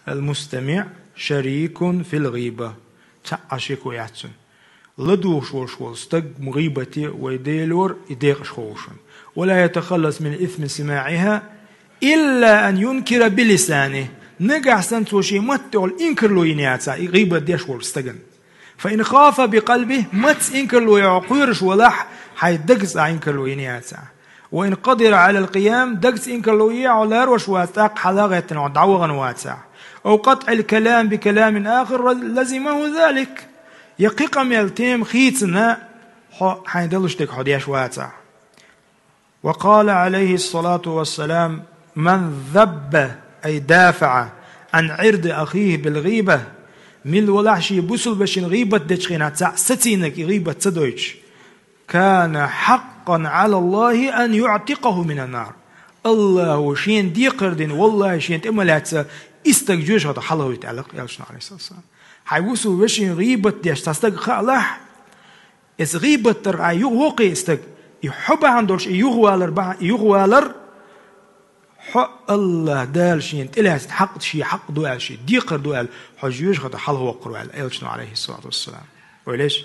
المستمع شريك في الغيبة تعشق ويعتن لدوش وشول استق مغيبتي ويديلور يديقش خوشن ولا يتخلص من إثم سماعها إلا أن ينكر بلسانه نقع سنتوشي متعل إنكر له ينياتsa غيبة ديش ورستقن فإن خاف بقلبه مت إنكر له يعقيرش ولح حيدقس إنكر له ينياتsa وإن قدر على القيام دقس إنكر له يعلر وشواتاق حلاغة ودعوغا واتسع أو قطع الكلام بكلام آخر لزمه ذلك يقيق ميلتيم خيتنا حيدلش تك حديش واتسع. وقال عليه الصلاة والسلام من ذب أي دافع عن عرض أخيه بالغيبة من ولحشي بسل بشين غيبة دجخينات ستينك غيبة تدويش كان حقا على الله أن يعتقه من النار. الله شين دي قردين والله شين تأملات استجوش هذا حلو يتعلق يالشنا عليه الصلاة والسلام حيوسو بشين غيبة ديش تستق الله إس غيبة ترعى يغوقي استق يحب عندوش يغوالر حق الله دال شين تلها حق شيء حق دوال شيء ديقر دوال حجوش هذا حلو وقروال يالشنا عليه الصلاة والسلام وليش